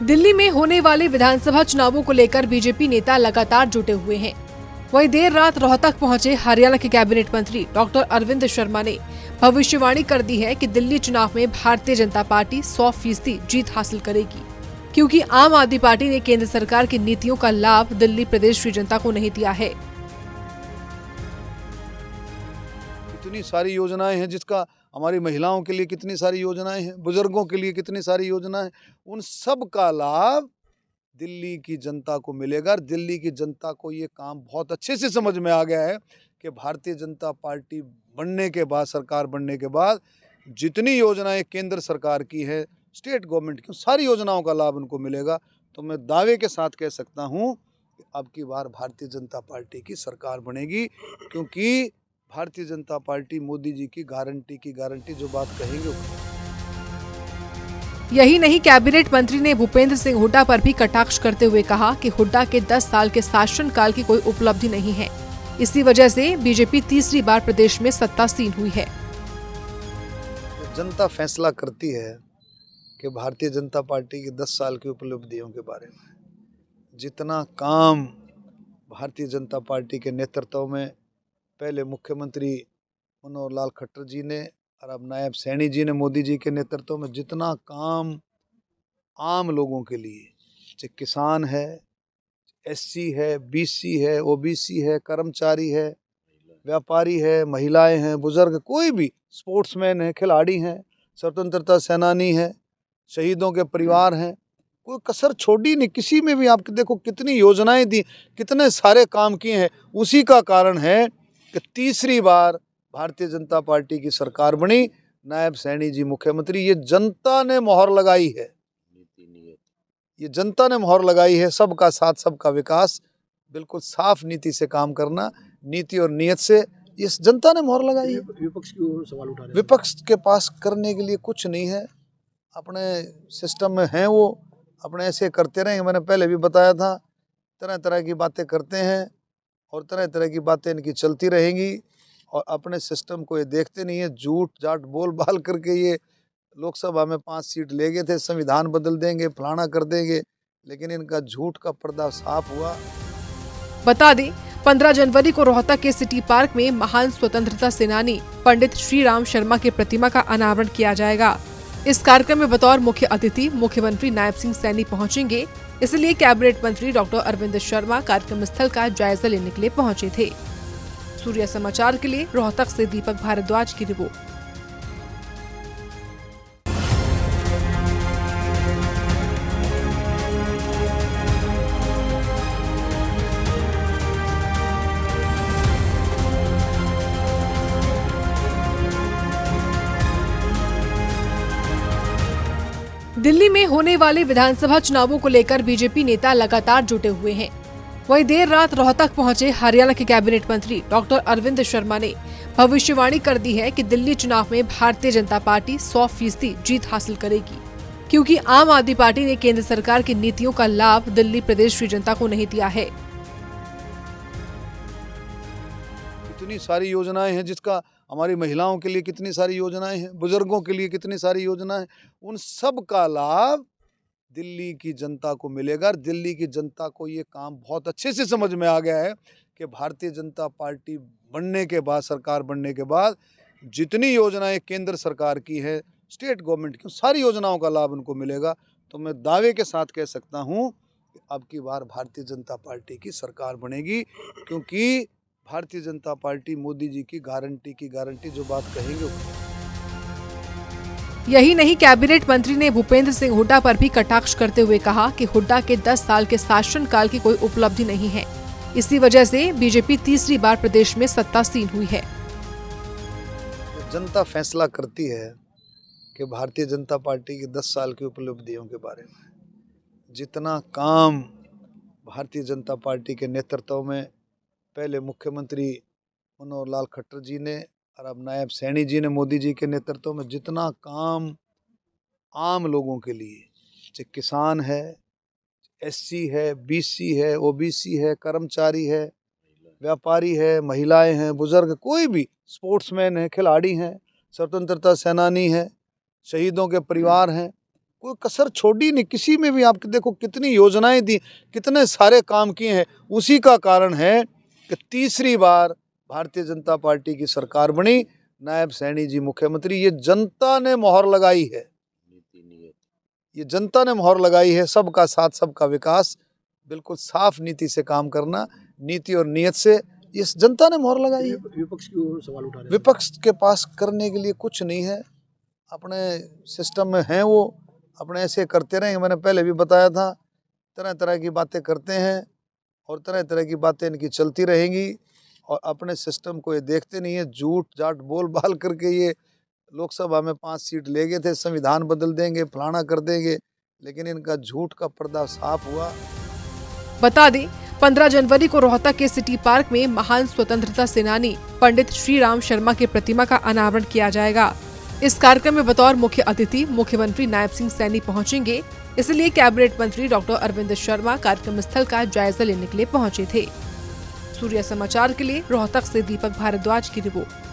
दिल्ली में होने वाले विधानसभा चुनावों को लेकर बीजेपी नेता लगातार जुटे हुए हैं। वहीं देर रात रोहतक पहुंचे हरियाणा के कैबिनेट मंत्री डॉक्टर अरविंद शर्मा ने भविष्यवाणी कर दी है कि दिल्ली चुनाव में भारतीय जनता पार्टी 100% जीत हासिल करेगी, क्योंकि आम आदमी पार्टी ने केंद्र सरकार की नीतियों का लाभ दिल्ली प्रदेश की जनता को नहीं दिया है। इतनी सारी योजनाएं हैं, जिसका हमारी महिलाओं के लिए कितनी सारी योजनाएं हैं, बुजुर्गों के लिए कितनी सारी योजनाएं, उन सब का लाभ दिल्ली की जनता को मिलेगा। और दिल्ली की जनता को ये काम बहुत अच्छे से समझ में आ गया है कि भारतीय जनता पार्टी बनने के बाद, सरकार बनने के बाद जितनी योजनाएं केंद्र सरकार की है, स्टेट गवर्नमेंट की, सारी योजनाओं का लाभ उनको मिलेगा। तो मैं दावे के साथ कह सकता हूं कि अब की बार भारतीय जनता पार्टी की सरकार बनेगी, क्योंकि भारतीय जनता पार्टी मोदी जी की गारंटी जो बात कहेंगे। यही नहीं, कैबिनेट मंत्री ने भूपेंद्र सिंह हुड्डा पर भी कटाक्ष करते हुए कहा कि हुड्डा के 10 साल के शासनकाल की कोई उपलब्धि नहीं है। इसी वजह से बीजेपी तीसरी बार प्रदेश में सत्तासीन हुई है। जनता फैसला करती है कि भारतीय जनता पार्टी की 10 साल की उपलब्धियों के बारे में। जितना काम भारतीय जनता पार्टी के नेतृत्व में पहले मुख्यमंत्री मनोहर लाल खट्टर जी ने और अब नायब सैनी जी ने, मोदी जी के नेतृत्व में जितना काम आम लोगों के लिए, चाहे किसान है, एससी है, बीसी है, ओबीसी है, कर्मचारी है, व्यापारी है, महिलाएं हैं, बुजुर्ग, कोई भी, स्पोर्ट्समैन है, खिलाड़ी हैं, स्वतंत्रता सेनानी है, शहीदों के परिवार हैं, कोई कसर छोड़ी नहीं। किसी में भी आप देखो कितनी योजनाएं दी, कितने सारे काम किए हैं। उसी का कारण है कि तीसरी बार भारतीय जनता पार्टी की सरकार बनी, नायब सैनी जी मुख्यमंत्री। ये जनता ने मोहर लगाई है, ये जनता ने मोहर लगाई है। सबका साथ, सबका विकास, बिल्कुल साफ नीति से काम करना, नीति और नियत से, इस जनता ने मोहर लगाई है। विपक्ष की ओर सवाल उठा रहे हैं। विपक्ष के पास करने के लिए कुछ नहीं है, अपने सिस्टम में हैं, वो अपने ऐसे करते रहेंगे। मैंने पहले भी बताया था, तरह तरह की बातें करते हैं और तरह तरह की बातें इनकी चलती रहेंगी, और अपने सिस्टम को ये देखते नहीं है। झूठ जाट बोल बाल करके ये लोकसभा में 5 सीट ले गए थे, संविधान बदल देंगे, फलाना कर देंगे, लेकिन इनका झूठ का पर्दा साफ हुआ। बता दें, 15 जनवरी को रोहतक के सिटी पार्क में महान स्वतंत्रता सेनानी पंडित श्री राम शर्मा की प्रतिमा का अनावरण किया जाएगा। इस कार्यक्रम में बतौर मुख्य अतिथि मुख्यमंत्री नायब सिंह सैनी पहुंचेंगे, इसलिए कैबिनेट मंत्री डॉक्टर अरविंद शर्मा कार्यक्रम स्थल का जायजा लेने के लिए पहुंचे थे। सूर्य समाचार के लिए रोहतक से दीपक भारद्वाज की रिपोर्ट। दिल्ली में होने वाले विधानसभा चुनावों को लेकर बीजेपी नेता लगातार जुटे हुए हैं। वहीं देर रात रोहतक पहुंचे हरियाणा के कैबिनेट मंत्री डॉक्टर अरविंद शर्मा ने भविष्यवाणी कर दी है कि दिल्ली चुनाव में भारतीय जनता पार्टी 100% जीत हासिल करेगी, क्योंकि आम आदमी पार्टी ने केंद्र सरकार की नीतियों का लाभ दिल्ली प्रदेश की जनता को नहीं दिया है। इतनी सारी योजनाएं हैं, जिसका हमारी महिलाओं के लिए कितनी सारी योजनाएं हैं, बुजुर्गों के लिए कितनी सारी योजनाएं, उन सब का लाभ दिल्ली की जनता को मिलेगा। और दिल्ली की जनता को ये काम बहुत अच्छे से समझ में आ गया है कि भारतीय जनता पार्टी बनने के बाद, सरकार बनने के बाद जितनी योजनाएं केंद्र सरकार की है, स्टेट गवर्नमेंट की, सारी योजनाओं का लाभ उनको मिलेगा। तो मैं दावे के साथ कह सकता हूं कि अब की बार भारतीय जनता पार्टी की सरकार बनेगी, क्योंकि भारतीय जनता पार्टी मोदी जी की गारंटी जो बात कहेंगे। यही नहीं, कैबिनेट मंत्री ने भूपेंद्र सिंह हुड्डा पर भी कटाक्ष करते हुए कहा कि हुड्डा के 10 साल के शासनकाल की कोई उपलब्धि नहीं है। इसी वजह से बीजेपी तीसरी बार प्रदेश में सत्तासीन हुई है। जनता फैसला करती है कि भारतीय जनता पार्टी की 10 साल की उपलब्धियों के बारे में। जितना काम भारतीय जनता पार्टी के नेतृत्व में पहले मुख्यमंत्री मनोहर लाल खट्टर जी ने और अब नायब सैनी जी ने, मोदी जी के नेतृत्व में जितना काम आम लोगों के लिए, चाहे किसान है, एससी है, बीसी है, ओबीसी है, कर्मचारी है, व्यापारी है, महिलाएं हैं, बुजुर्ग, कोई भी, स्पोर्ट्समैन है, खिलाड़ी हैं, स्वतंत्रता सेनानी है, शहीदों के परिवार हैं, कोई कसर छोड़ी नहीं किसी में भी। आप देखो कितनी योजनाएं दी, कितने सारे काम किए हैं। उसी का कारण है कि तीसरी बार भारतीय जनता पार्टी की सरकार बनी, नायब सैनी जी मुख्यमंत्री। ये जनता ने मोहर लगाई है, ये जनता ने मोहर लगाई है। सबका साथ सबका विकास, बिल्कुल साफ नीति से काम करना, नीति और नियत से, इस जनता ने मोहर लगाई है। विपक्ष की ओर सवाल उठा रहे हैं। विपक्ष के पास करने के लिए कुछ नहीं है, अपने सिस्टम में हैं वो, अपने ऐसे करते रहेंगे। मैंने पहले भी बताया था, तरह तरह की बातें करते हैं और तरह तरह की बातें इनकी चलती रहेंगी और अपने सिस्टम को ये देखते नहीं है। झूठ जाट बोल बाल करके ये लोकसभा में 5 सीट ले गए थे, संविधान बदल देंगे, फलाना कर देंगे, लेकिन इनका झूठ का पर्दा साफ हुआ। बता दें 15 जनवरी को रोहतक के सिटी पार्क में महान स्वतंत्रता सेनानी पंडित श्री राम शर्मा की प्रतिमा का अनावरण किया जाएगा। इस कार्यक्रम में बतौर मुख्य अतिथि मुख्यमंत्री नायब सिंह सैनी पहुंचेंगे, इसलिए कैबिनेट मंत्री डॉक्टर अरविंद शर्मा कार्यक्रम स्थल का जायजा लेने के लिए पहुंचे थे। सूर्य समाचार के लिए रोहतक से दीपक भारद्वाज की रिपोर्ट।